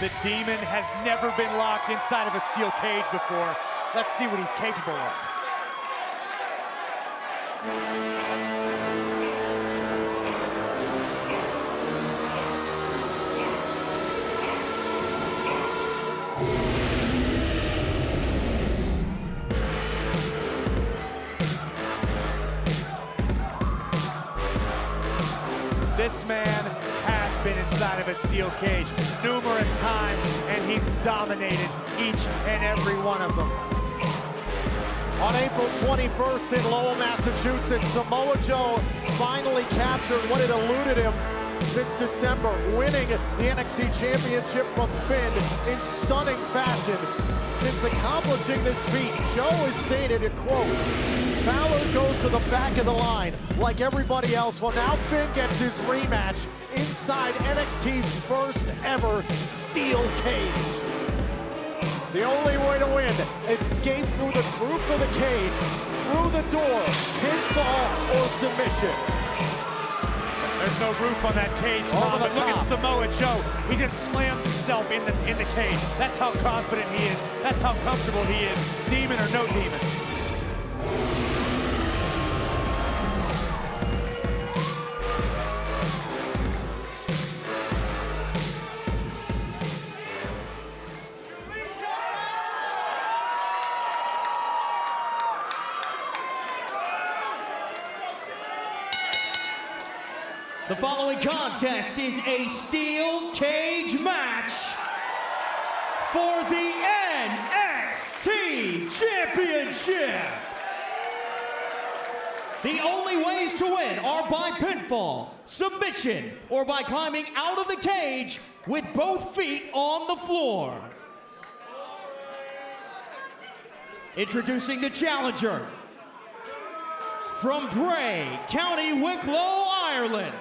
The Demon has never been locked inside of a steel cage before. Let's see what he's capable of. This man has been inside of a steel cage numerous times, and he's dominated each and every one of them. On April 21st in Lowell, Massachusetts, Samoa Joe finally captured what had eluded him since December, winning the NXT Championship from Finn in stunning fashion. Since accomplishing this feat, Joe has stated, a quote, "Balor goes to the back of the line like everybody else." Well, now Finn gets his rematch inside NXT's first ever steel cage. The only way to win, escape through the roof of the cage, through the door, pinfall or submission. There's no roof on that cage, Tom, but look at Samoa Joe. He just slammed himself in the cage. That's how confident he is. That's how comfortable he is, demon or no demon. The following contest is a steel cage match for the NXT Championship. The only ways to win are by pinfall, submission, or by climbing out of the cage with both feet on the floor. Introducing the challenger from Bray, County Wicklow, Ireland,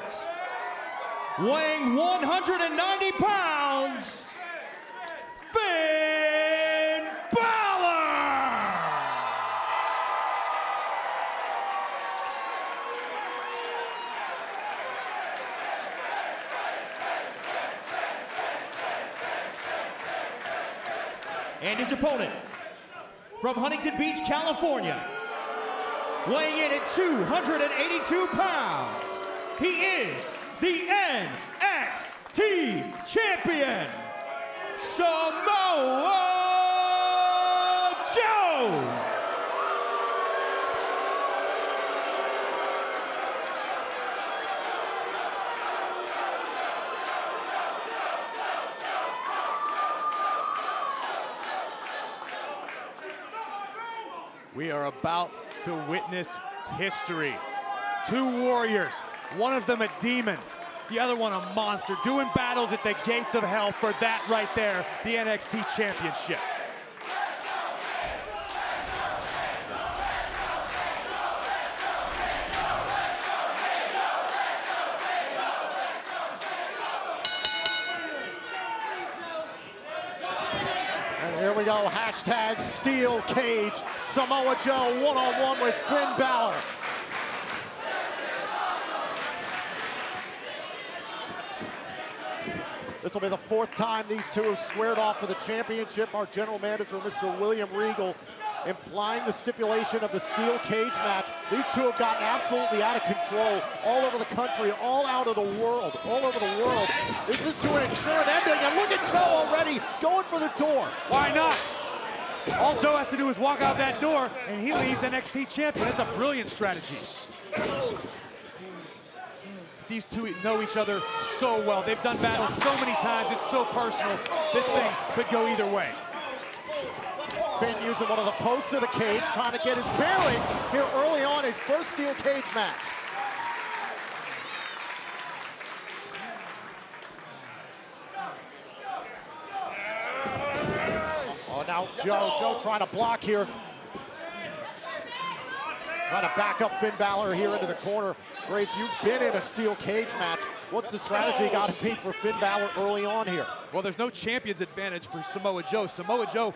weighing 190 pounds, Finn Balor! And his opponent, from Huntington Beach, California, weighing in at 282 pounds, he is the NXT Champion, Samoa Joe! We are about to witness history. Two warriors, one of them a demon, the other one a monster, doing battles at the gates of hell for that right there, the NXT Championship. Here we go, hashtag steel cage. Samoa Joe one-on-one with Finn Balor. This will be the fourth time these two have squared off for the championship. Our general manager, Mr. William Regal, implying the stipulation of the steel cage match. These two have gotten absolutely out of control all over the country, all out of the world, all over the world. This is to an insured ending, and look at Joe already going for the door. Why not? All Joe has to do is walk out that door, and he leaves NXT champion. That's a brilliant strategy. These two know each other so well. They've done battles so many times. It's so personal. This thing could go either way. Finn using one of the posts of the cage, trying to get his bearings here early on, his first steel cage match. Oh, now Joe trying to block here. Trying to back up Finn Balor here into the corner. Graves, you've been in a steel cage match. What's the strategy got to be for Finn Balor early on here? Well, there's no champion's advantage for Samoa Joe. Samoa Joe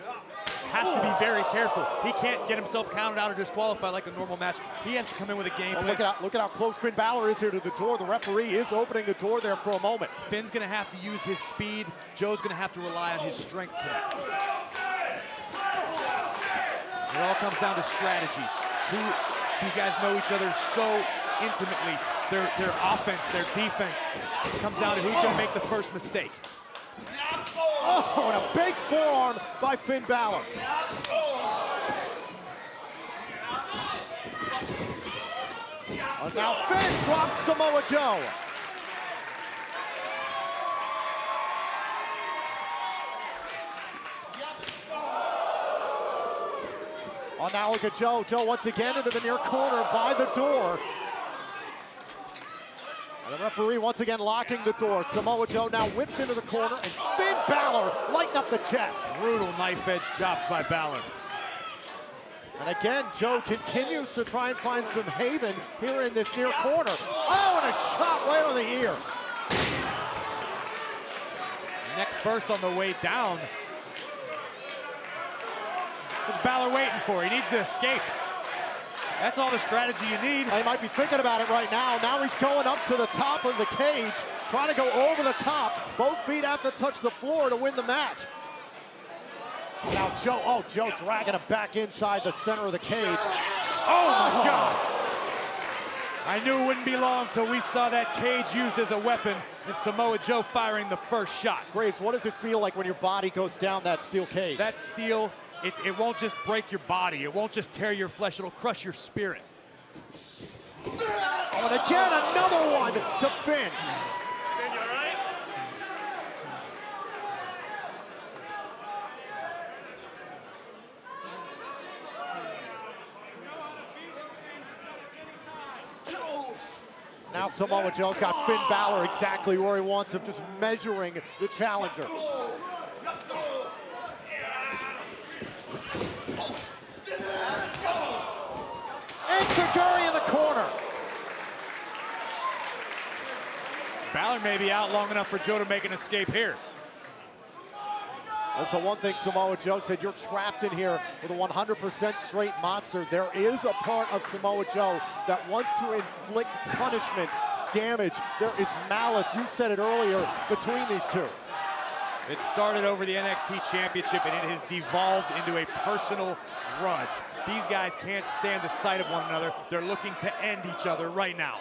has to be very careful. He can't get himself counted out or disqualified like a normal match. He has to come in with a game plan. Look at how close Finn Balor is here to the door. The referee is opening the door there for a moment. Finn's gonna have to use his speed. Joe's gonna have to rely on his strength tonight. It all comes down to strategy. These guys know each other so intimately. Their offense, their defense, it comes down to who's gonna make the first mistake. Oh, and a big forearm by Finn Balor. Now Finn drops Samoa Joe. Oh, now look at Joe. Joe once again into the near corner by the door. And the referee once again locking the door. Samoa Joe now whipped into the corner, and Finn Balor lighting up the chest. Brutal knife edge chops by Balor. And again, Joe continues to try and find some haven here in this near corner. Oh, and a shot right on the ear. Neck first on the way down. What's Balor waiting for? He needs to escape. That's all the strategy you need. He might be thinking about it right now. Now he's going up to the top of the cage, trying to go over the top. Both feet have to touch the floor to win the match. Now Joe dragging him back inside the center of the cage. Oh my God! I knew it wouldn't be long until we saw that cage used as a weapon and Samoa Joe firing the first shot. Graves, what does it feel like when your body goes down that steel cage? That steel, it won't just break your body. It won't just tear your flesh. It'll crush your spirit. Oh, and again, another one to Finn. Finn, you all right? Now Samoa Joe's got Finn Balor exactly where he wants him, just measuring the challenger. Enzuigiri in the corner. Balor may be out long enough for Joe to make an escape here. That's the one thing Samoa Joe said, you're trapped in here with a 100% straight monster. There is a part of Samoa Joe that wants to inflict punishment, damage. There is malice, you said it earlier, between these two. It started over the NXT Championship and it has devolved into a personal grudge. These guys can't stand the sight of one another. They're looking to end each other right now.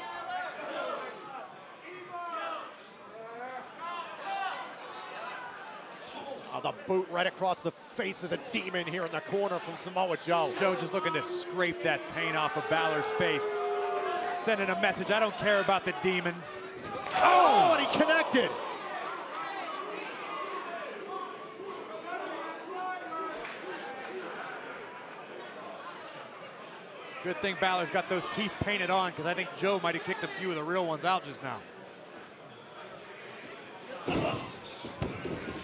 Oh, the boot right across the face of the demon here in the corner from Samoa Joe. Joe just looking to scrape that paint off of Balor's face. Sending a message, I don't care about the demon. Oh, and he connected. Good thing Balor's got those teeth painted on because I think Joe might have kicked a few of the real ones out just now.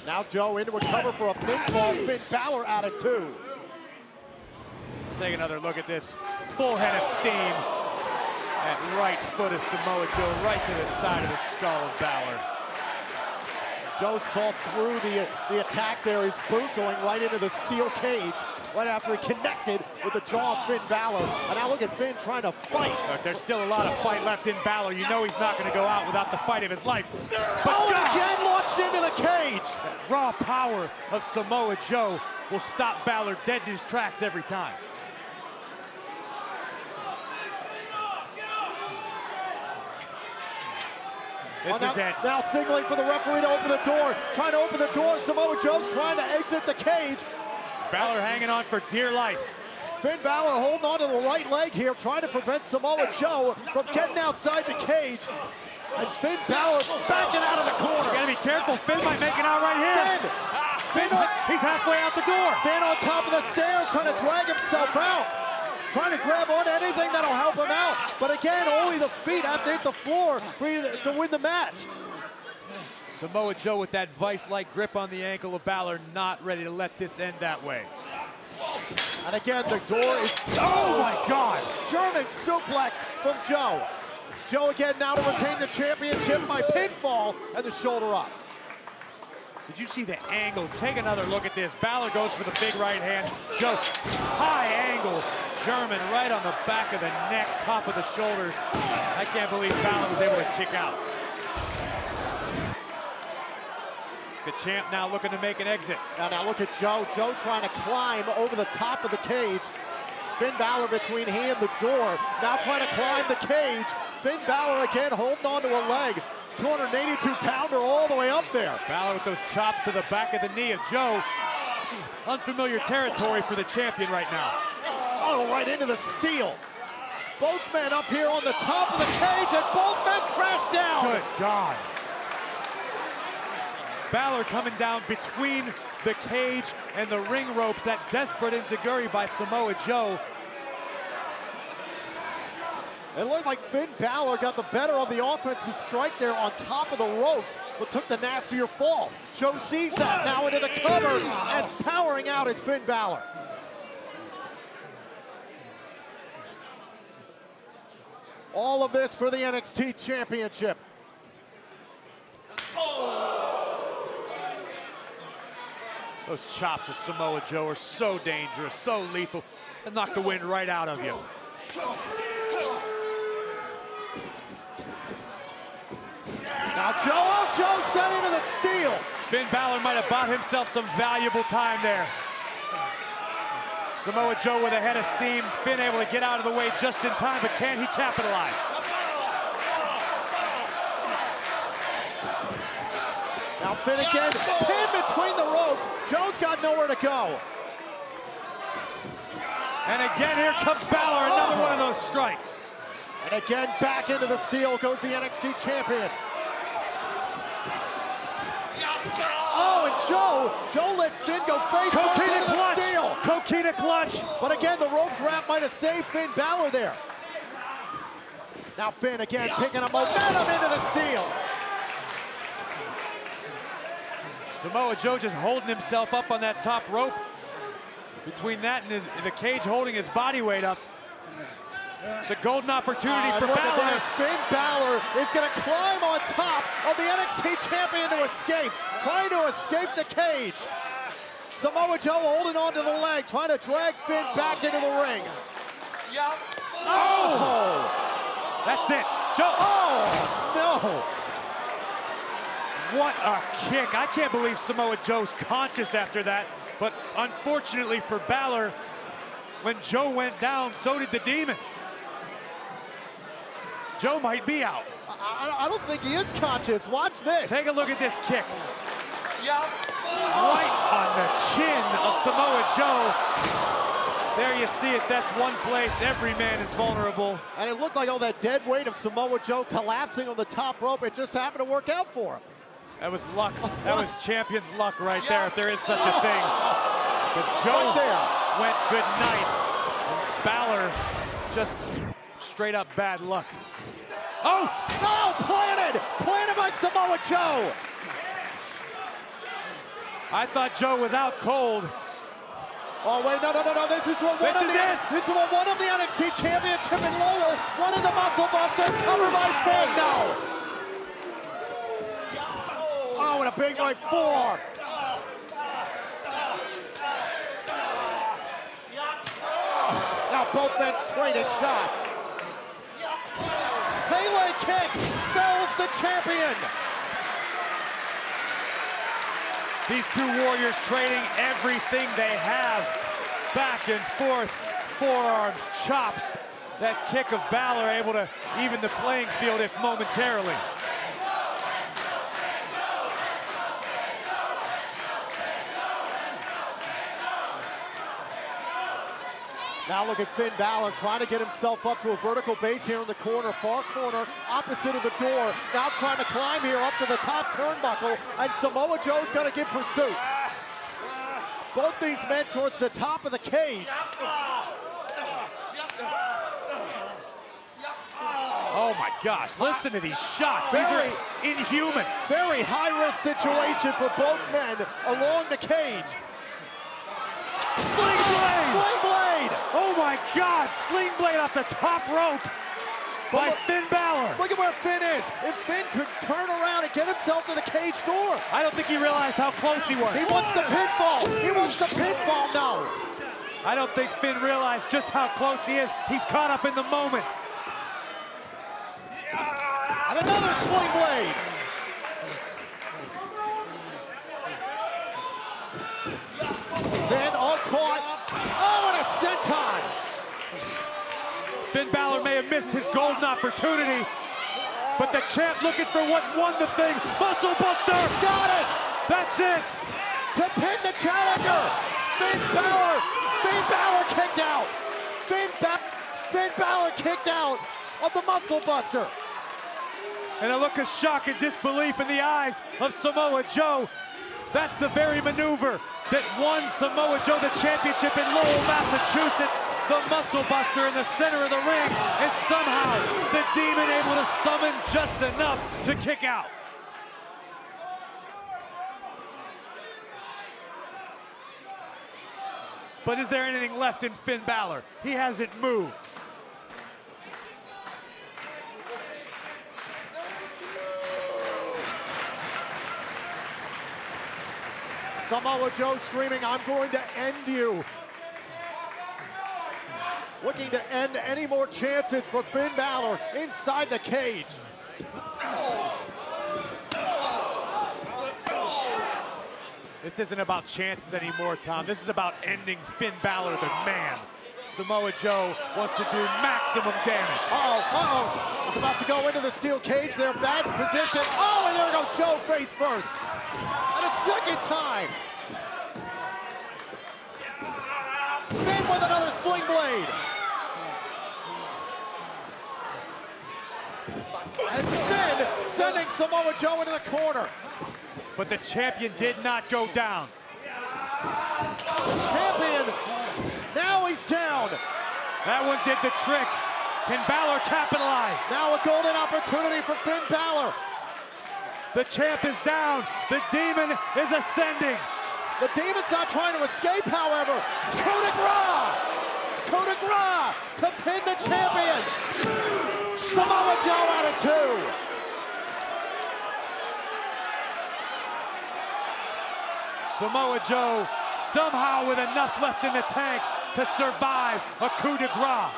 Now Joe into a cover for a pinfall. Finn Balor out of two. Let's take another look at this. Full head of steam. That right foot of Samoa Joe right to the side of the skull of Balor. Joe saw through the attack there. His boot going right into the steel cage right after he connected with the jaw of Finn Balor. And now look at Finn trying to fight. Look, there's still a lot of fight left in Balor. You know he's not going to go out without the fight of his life. But and again launched into the cage. that raw power of Samoa Joe will stop Balor dead in his tracks every time. This is it. Now signaling for the referee to open the door. Trying to open the door. Samoa Joe's trying to exit the cage. Balor hanging on for dear life. Finn Balor holding on to the right leg here, trying to prevent Samoa Joe from getting outside the cage. And Finn Balor backing out of the corner. You gotta be careful. Finn might make it out right here. He's halfway out the door. Finn on top of the stairs trying to drag himself out. Trying to grab on anything that'll help him out. But again, only the feet have to hit the floor for you to win the match. Samoa Joe with that vice-like grip on the ankle of Balor, not ready to let this end that way. And again, the door is closed. Oh my God! German suplex from Joe. Joe again now to retain the championship by pinfall and the shoulder up. Did you see the angle? Take another look at this. Balor goes for the big right hand. Joe, high angle. German right on the back of the neck, top of the shoulders. I can't believe Balor was able to kick out. The champ now looking to make an exit. Now look at Joe. Joe trying to climb over the top of the cage. Finn Balor between he and the door. Now trying to climb the cage. Finn Balor again holding on to a leg. 282-pounder all the way up there. Balor with those chops to the back of the knee of Joe. This is unfamiliar territory for the champion right now. Oh, right into the steel. Both men up here on the top of the cage, and both men crash down. Good God. Balor coming down between the cage and the ring ropes. That desperate enziguri by Samoa Joe. It looked like Finn Balor got the better of the offensive strike there on top of the ropes, but took the nastier fall. Joe sees that now into the cover, and powering out is Finn Balor. All of this for the NXT Championship. Those chops of Samoa Joe are so dangerous, so lethal. They knock the wind right out of you. Now Joe sent into the steel. Finn Balor might have bought himself some valuable time there. Samoa Joe with a head of steam. Finn able to get out of the way just in time, but can he capitalize? Now Finn again, pinned between the ropes. Joe's got nowhere to go. And again, here comes Balor, another one of those strikes. And again, back into the steel goes the NXT champion. Oh, and Joe let Finn go face first into the steel. Coquina clutch. But again, the rope wrap might have saved Finn Balor there. Now Finn again picking up momentum into the steel. Samoa Joe just holding himself up on that top rope. Between that and the cage holding his body weight up. It's a golden opportunity for look Balor. at this. Finn Balor is going to climb on top of the NXT champion to escape. Trying to escape the cage. Samoa Joe holding on to the leg, trying to drag Finn back into the ring. Oh! That's it. Joe. Oh, no. What a kick. I can't believe Samoa Joe's conscious after that. But unfortunately for Balor, when Joe went down, so did the Demon. Joe might be out. I don't think he is conscious. Watch this. Take a look at this kick. Right on the chin of Samoa Joe. There you see it. That's one place every man is vulnerable. And it looked like all that dead weight of Samoa Joe collapsing on the top rope. It just happened to work out for him. That was luck. That was champion's luck right there, if there is such a thing. Because Joe went good night. And Balor just straight up bad luck. Oh! No! Planted by Samoa Joe! I thought Joe was out cold. Oh, wait, no. This is what won him the NXT Championship in Lowell. One of the Muscle Buster, covered by Finn. No! Oh, and a big right forearm. Now both men trading shots. Pele kick fells the champion. These two warriors trading everything they have. Back and forth, forearms, chops. That kick of Balor able to even the playing field, if momentarily. Now look at Finn Balor trying to get himself up to a vertical base here in the corner, far corner, opposite of the door. Now trying to climb here up to the top turnbuckle, and Samoa Joe's going to get pursuit. Both these men towards the top of the cage. Oh my gosh, listen to these shots. These are inhuman. Very high-risk situation for both men along the cage. Sling blade! Sling blade! Oh my God, sling blade off the top rope by Finn Balor. Look Look at where Finn is. If Finn could turn around and get himself to the cage door. I don't think he realized how close he was. He wants the pinfall. He wants the pinfall. No. I don't think Finn realized just how close he is. He's caught up in the moment. And another sling blade. Finn all caught. Oh, and a senton. Finn Balor may have missed his golden opportunity, but the champ looking for what won the thing. Muscle Buster! Got it! That's it! To pin the challenger! Finn Balor! Finn Balor kicked out! Finn Balor kicked out of the Muscle Buster! And a look of shock and disbelief in the eyes of Samoa Joe. That's the very maneuver that won Samoa Joe the championship in Lowell, Massachusetts. The Muscle Buster in the center of the ring, and somehow the Demon able to summon just enough to kick out. But is there anything left in Finn Balor? He hasn't moved. Samoa Joe screaming, "I'm going to end you." Looking to end any more chances for Finn Balor inside the cage. This isn't about chances anymore, Tom. This is about ending Finn Balor, the man. Samoa Joe wants to do maximum damage. Uh-oh. He's about to go into the steel cage there. Bad position. Oh, and there goes Joe face first. And a second time. Finn with another sling blade. And Finn sending Samoa Joe into the corner. But the champion did not go down. The champion, now he's down. That one did the trick. Can Balor capitalize? Now a golden opportunity for Finn Balor. The champ is down. The Demon is ascending. The Demon's not trying to escape, however. Coup de grace! Coup de grace to pin the champion. Samoa Joe out of two. Samoa Joe somehow with enough left in the tank to survive a coup de grace.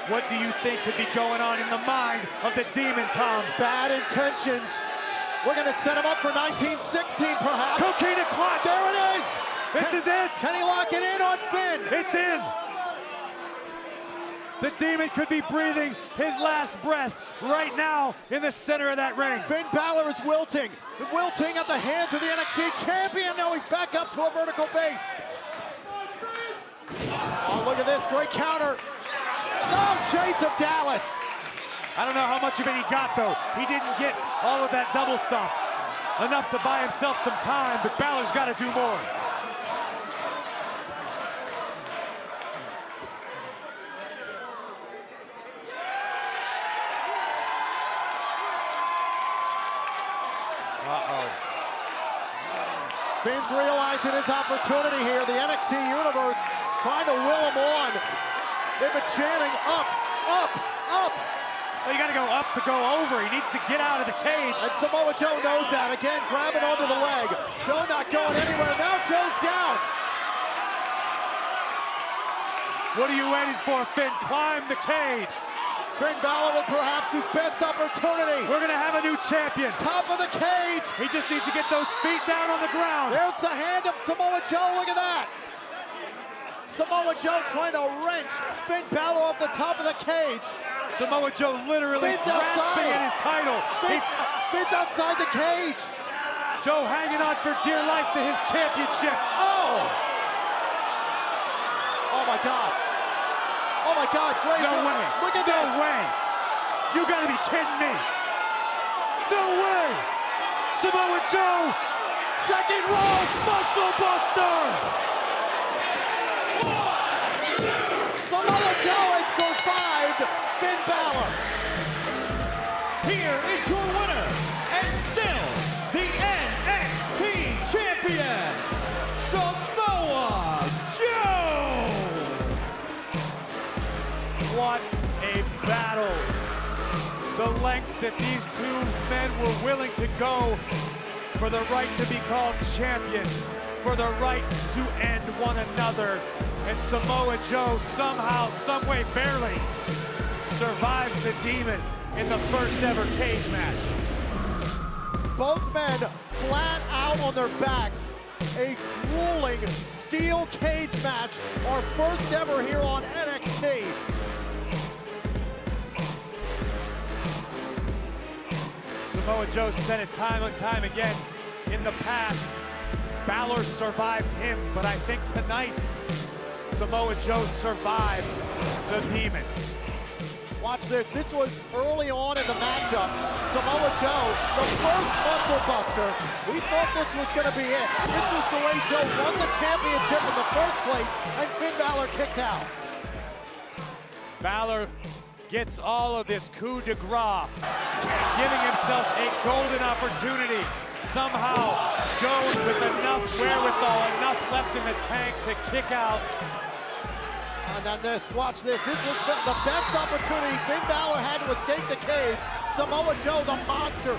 What do you think could be going on in the mind of the Demon, Tom? Bad intentions. We're going to set him up for 1916, perhaps. Coquina clutch. There it is. This is it. Can he lock it in on Finn? It's in. The Demon could be breathing his last breath right now in the center of that ring. Finn Balor is wilting. Wilting at the hands of the NXT champion. Now he's back up to a vertical base. Oh, look at this. Great counter. Oh, shades of Dallas. I don't know how much of it he got, though. He didn't get all of that double stomp. Enough to buy himself some time, but Balor's got to do more. Uh-oh. Finn's realizing his opportunity here. The NXT Universe trying to will him on. They've been chanting up, up, up. Well, you got to go up to go over. He needs to get out of the cage. And Samoa Joe knows that. Again, grabbing onto the leg. Joe not going anywhere. Now Joe's down. What are you waiting for, Finn? Climb the cage. Finn Balor with perhaps his best opportunity. We're going to have a new champion. Top of the cage. He just needs to get those feet down on the ground. There's the hand of Samoa Joe. Look at that. Samoa Joe trying to wrench Finn Balor off the top of the cage. Samoa Joe literally Finn's grasping outside. at his title. Finn's outside the cage. Joe hanging on for dear life to his championship. Oh! Oh my God. Oh my God, Graves. No way. Look at no this. No way. You gotta be kidding me. No way. Samoa Joe. Second rope. Muscle Buster. Samoa Joe has survived What a battle. The lengths that these two men were willing to go for the right to be called champion, for the right to end one another. And Samoa Joe somehow, someway, barely survives the Demon in the first ever cage match. Both men flat out on their backs. A grueling steel cage match, our first ever here on NXT. Samoa Joe said it time and time again in the past. Balor survived him, but I think tonight Samoa Joe survived the Demon. Watch this. This was early on in the matchup. Samoa Joe, the first muscle buster. We thought this was going to be it. This was the way Joe won the championship in the first place, and Finn Balor kicked out. Balor gets all of this coup de grace, giving himself a golden opportunity. Somehow, Jones with enough wherewithal, enough left in the tank to kick out. And then this, watch this. This was the best opportunity Finn Balor had to escape the cage. Samoa Joe, the monster,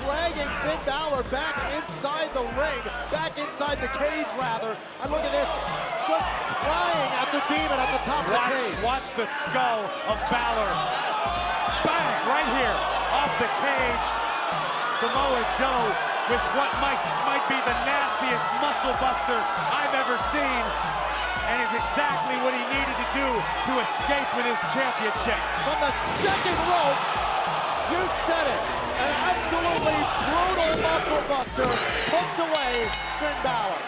dragging Finn Balor back inside the ring, back inside the cage, rather. And look at this, just flying at the Demon at the top of the cage. Watch the skull of Balor. Bang, right here, off the cage. Samoa Joe with what might be the nastiest muscle buster I've ever seen. And is exactly what he needed to do to escape with his championship. From the second rope, you said it. An absolutely brutal muscle buster puts away Finn Balor.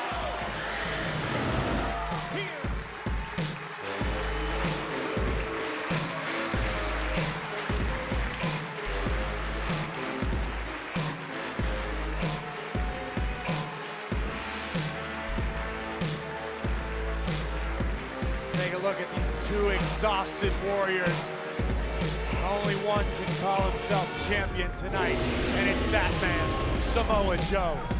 Take a look at these two exhausted warriors. Only one can call himself champion tonight, and it's that man, Samoa Joe.